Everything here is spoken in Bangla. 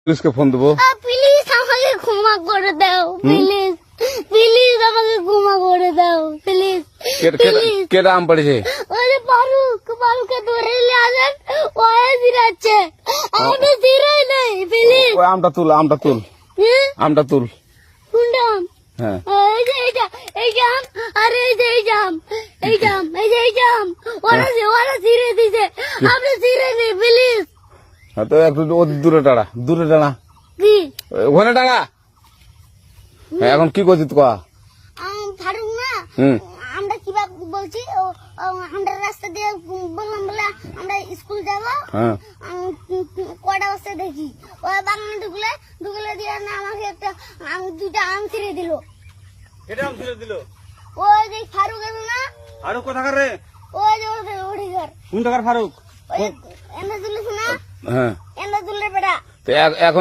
পুলিশকে ফোন দেবো। প্লিজ আমাকে ক্ষমা করে দাও, প্লিজ প্লিজ আমাকে ক্ষমা করে দাও, প্লিজ প্লিজ। কেটা আম পড়েছে? ওই যে ফারুককে ধরে নিয়ে আসেন, ও জিরাচ্ছে, আমি জিরাই নাই, প্লিজ। ওই আমটা তুল, আমটা তুল, আমটা তুল। কোনটা আম? হ্যাঁ এই যে এই যে আম, আর এই যে এই যে আম, এই যে আম, এই যে এই যে আম, ওরা জিরে দিছে, আপনি জিরে নেই, প্লিজ। হ্যাঁ, তো একটু দূরে টাড়া, দূরে টাড়া, কি ওখানে টাড়া। হ্যাঁ, এখন কি করছিস কয়া? ফারুক না, হুম আমরা কিভাবে বলছি, আমরা রাস্তা দিয়ে বললাম বলে আমরা স্কুল যাবো, হ্যাঁ কয়টা বস্তা দেখি ওই বাগানে ঢুকলে দিয়ে না আমাকে একটা দুইটা আম ছিঁড়ে দিল। কেটা আম ছিঁড়ে দিল? ওই যে ফারুক আছে না, ফারুক কোথাকার রে? ওই যে ওঠে ঘর, কোন টাকার ফারুক? ওই এন্দাজুল্লাহ না, হ্যাঁ, এন্দাজুল্লার বেটা। তো এখন